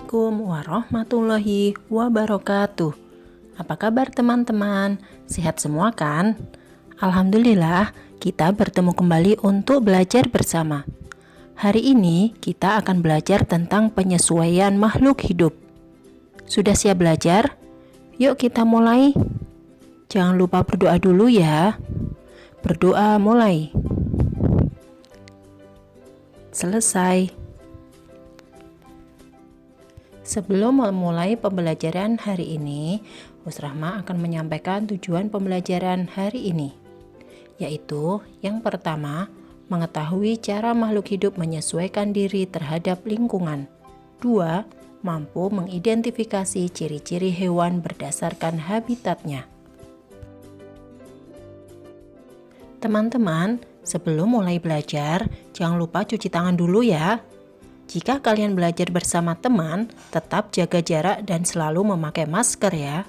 Assalamualaikum warahmatullahi wabarakatuh. Apa kabar teman-teman? Sehat semua kan? Alhamdulillah, kita bertemu kembali untuk belajar bersama. Hari ini kita akan belajar tentang penyesuaian makhluk hidup. Sudah siap belajar? Yuk kita mulai. Jangan lupa berdoa dulu ya. Berdoa mulai. Selesai. Sebelum memulai pembelajaran hari ini, Usrahma akan menyampaikan tujuan pembelajaran hari ini, yaitu yang pertama, mengetahui cara makhluk hidup menyesuaikan diri terhadap lingkungan. 2. Mampu mengidentifikasi ciri-ciri hewan berdasarkan habitatnya. Teman-teman, sebelum mulai belajar, jangan lupa cuci tangan dulu ya. Jika kalian belajar bersama teman, tetap jaga jarak dan selalu memakai masker ya.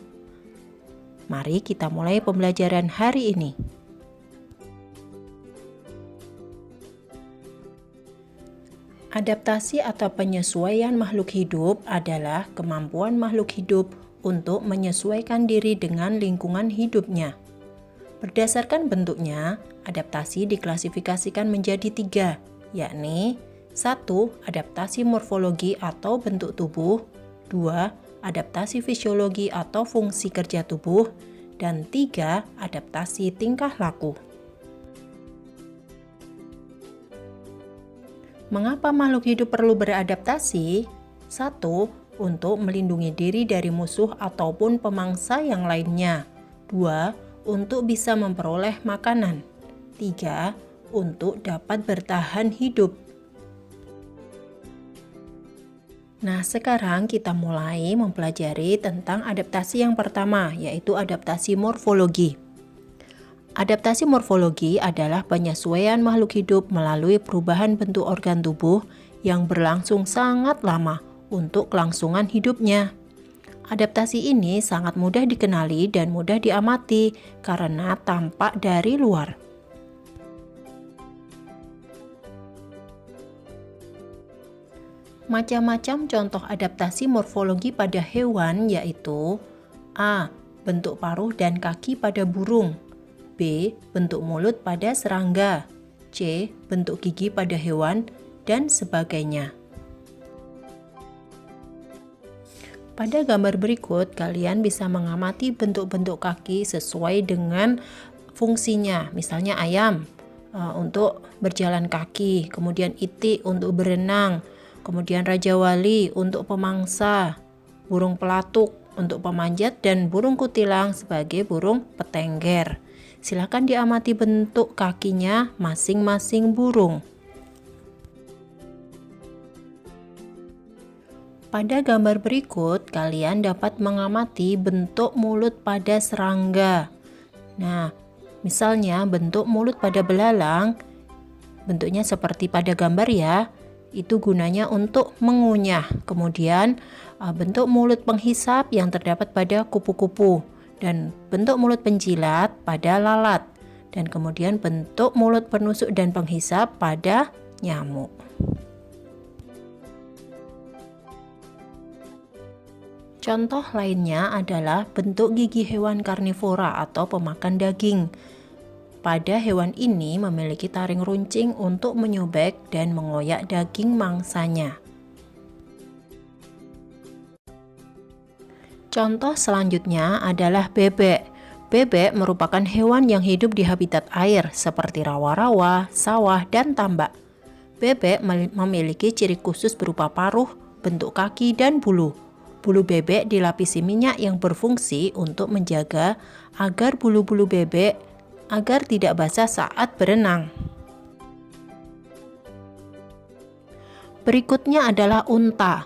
Mari kita mulai pembelajaran hari ini. Adaptasi atau penyesuaian makhluk hidup adalah kemampuan makhluk hidup untuk menyesuaikan diri dengan lingkungan hidupnya. Berdasarkan bentuknya, adaptasi diklasifikasikan menjadi 3, yakni 1. Adaptasi morfologi atau bentuk tubuh. 2. Adaptasi fisiologi atau fungsi kerja tubuh. Dan 3. Adaptasi tingkah laku. Mengapa makhluk hidup perlu beradaptasi? 1. Untuk melindungi diri dari musuh ataupun pemangsa yang lainnya. 2. Untuk bisa memperoleh makanan. 3. Untuk dapat bertahan hidup. Nah, sekarang kita mulai mempelajari tentang adaptasi yang pertama, yaitu adaptasi morfologi. Adaptasi morfologi adalah penyesuaian makhluk hidup melalui perubahan bentuk organ tubuh yang berlangsung sangat lama untuk kelangsungan hidupnya. Adaptasi ini sangat mudah dikenali dan mudah diamati karena tampak dari luar. Macam-macam contoh adaptasi morfologi pada hewan yaitu A. Bentuk paruh dan kaki pada burung. B. Bentuk mulut pada serangga. C. Bentuk gigi pada hewan, dan sebagainya. Pada gambar berikut, kalian bisa mengamati bentuk-bentuk kaki sesuai dengan fungsinya. Misalnya ayam untuk berjalan kaki, kemudian itik untuk berenang, kemudian Raja Wali untuk pemangsa, burung pelatuk untuk pemanjat, dan burung kutilang sebagai burung petengger. Silakan diamati bentuk kakinya masing-masing burung. Pada gambar berikut, kalian dapat mengamati bentuk mulut pada serangga. Nah, misalnya bentuk mulut pada belalang, bentuknya seperti pada gambar ya. Itu gunanya untuk mengunyah. Kemudian bentuk mulut penghisap yang terdapat pada kupu-kupu, dan bentuk mulut penjilat pada lalat, dan kemudian bentuk mulut penusuk dan penghisap pada nyamuk. Contoh lainnya adalah bentuk gigi hewan karnivora atau pemakan daging. Pada hewan ini memiliki taring runcing untuk menyobek dan mengoyak daging mangsanya. Contoh selanjutnya adalah bebek. Bebek merupakan hewan yang hidup di habitat air seperti rawa-rawa, sawah, dan tambak. Bebek memiliki ciri khusus berupa paruh, bentuk kaki, dan bulu. Bulu bebek dilapisi minyak yang berfungsi untuk menjaga agar bulu-bulu bebek agar tidak basah saat berenang. Berikutnya adalah unta.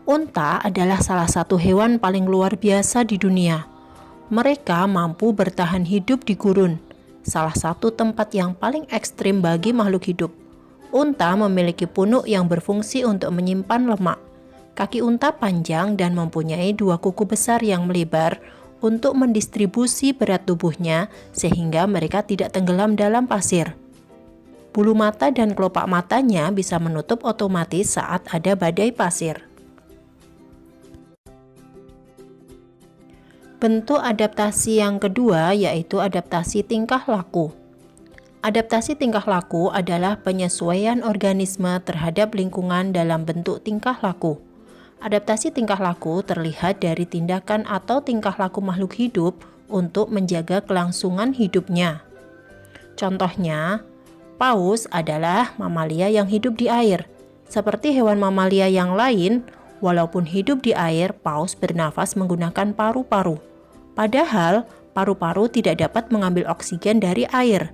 Unta adalah salah satu hewan paling luar biasa di dunia. Mereka mampu bertahan hidup di gurun, salah satu tempat yang paling ekstrim bagi makhluk hidup. Unta memiliki punuk yang berfungsi untuk menyimpan lemak. Kaki unta panjang dan mempunyai 2 kuku besar yang melebar untuk mendistribusi berat tubuhnya sehingga mereka tidak tenggelam dalam pasir. Bulu mata dan kelopak matanya bisa menutup otomatis saat ada badai pasir. Bentuk adaptasi yang kedua yaitu adaptasi tingkah laku. Adaptasi tingkah laku adalah penyesuaian organisme terhadap lingkungan dalam bentuk tingkah laku. Adaptasi tingkah laku terlihat dari tindakan atau tingkah laku makhluk hidup untuk menjaga kelangsungan hidupnya. Contohnya, paus adalah mamalia yang hidup di air. Seperti hewan mamalia yang lain, walaupun hidup di air, paus bernafas menggunakan paru-paru. Padahal, paru-paru tidak dapat mengambil oksigen dari air.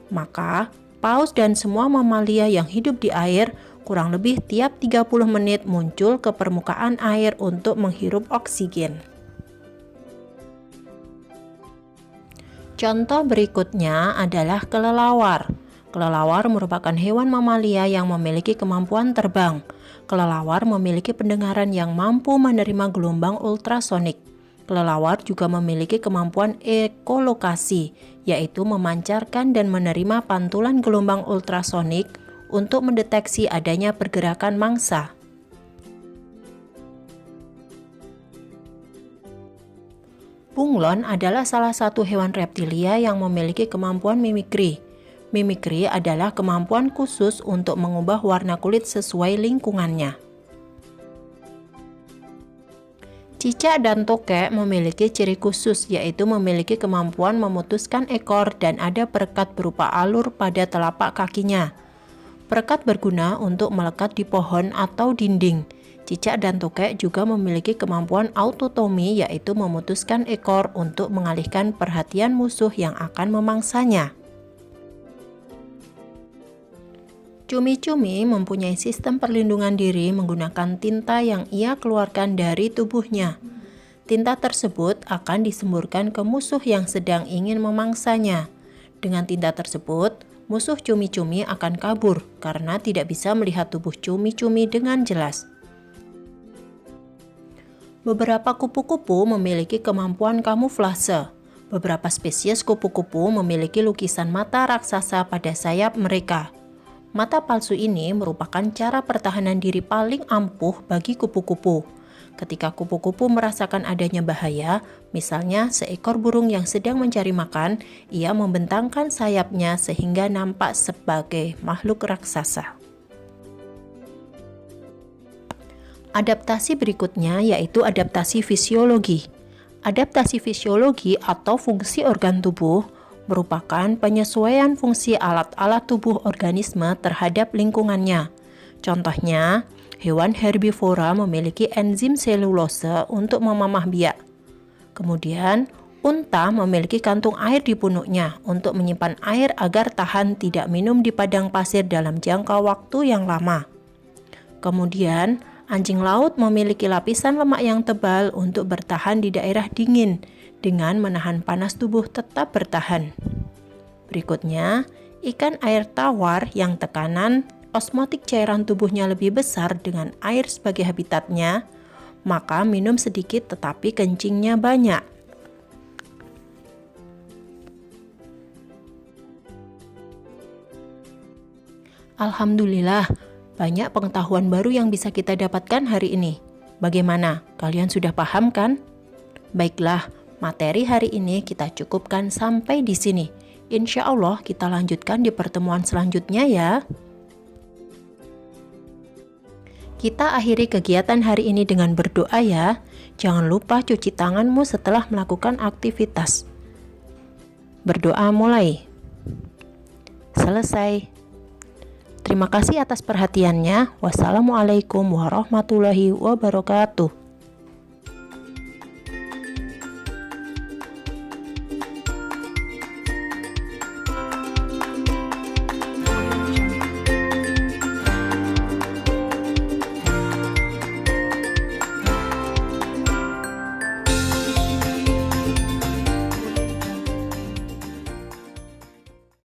Maka, paus dan semua mamalia yang hidup di air kurang lebih tiap 30 menit muncul ke permukaan air untuk menghirup oksigen. Contoh berikutnya adalah kelelawar. Kelelawar merupakan hewan mamalia yang memiliki kemampuan terbang. Kelelawar memiliki pendengaran yang mampu menerima gelombang ultrasonik. Kelelawar juga memiliki kemampuan ekolokasi, yaitu memancarkan dan menerima pantulan gelombang ultrasonik untuk mendeteksi adanya pergerakan mangsa. Bunglon adalah salah satu hewan reptilia yang memiliki kemampuan mimikri. Mimikri adalah kemampuan khusus untuk mengubah warna kulit sesuai lingkungannya. Cicak dan tokek memiliki ciri khusus, yaitu memiliki kemampuan memutuskan ekor dan ada perekat berupa alur pada telapak kakinya. Perekat berguna untuk melekat di pohon atau dinding. Cicak dan tokek juga memiliki kemampuan autotomi, yaitu memutuskan ekor untuk mengalihkan perhatian musuh yang akan memangsanya. Cumi-cumi mempunyai sistem perlindungan diri menggunakan tinta yang ia keluarkan dari tubuhnya. Tinta tersebut akan disemburkan ke musuh yang sedang ingin memangsanya. Dengan tinta tersebut, musuh cumi-cumi akan kabur karena tidak bisa melihat tubuh cumi-cumi dengan jelas. Beberapa kupu-kupu memiliki kemampuan kamuflase. Beberapa spesies kupu-kupu memiliki lukisan mata raksasa pada sayap mereka. Mata palsu ini merupakan cara pertahanan diri paling ampuh bagi kupu-kupu. Ketika kupu-kupu merasakan adanya bahaya, misalnya seekor burung yang sedang mencari makan, ia membentangkan sayapnya sehingga nampak sebagai makhluk raksasa. Adaptasi berikutnya yaitu adaptasi fisiologi. Adaptasi fisiologi atau fungsi organ tubuh merupakan penyesuaian fungsi alat-alat tubuh organisme terhadap lingkungannya. Contohnya, hewan herbivora memiliki enzim selulose untuk memamah biak. Kemudian, unta memiliki kantung air di punuknya untuk menyimpan air agar tahan tidak minum di padang pasir dalam jangka waktu yang lama. Kemudian, anjing laut memiliki lapisan lemak yang tebal untuk bertahan di daerah dingin, dengan menahan panas tubuh tetap bertahan. Berikutnya, ikan air tawar yang tekanan osmotik cairan tubuhnya lebih besar dengan air sebagai habitatnya, maka minum sedikit tetapi kencingnya banyak. Alhamdulillah, banyak pengetahuan baru yang bisa kita dapatkan hari ini. Bagaimana? Kalian sudah paham kan? Baiklah, materi hari ini kita cukupkan sampai di sini. Insya Allah kita lanjutkan di pertemuan selanjutnya ya. Kita akhiri kegiatan hari ini dengan berdoa ya. Jangan lupa cuci tanganmu setelah melakukan aktivitas. Berdoa mulai. Selesai. Terima kasih atas perhatiannya. Wassalamualaikum warahmatullahi wabarakatuh.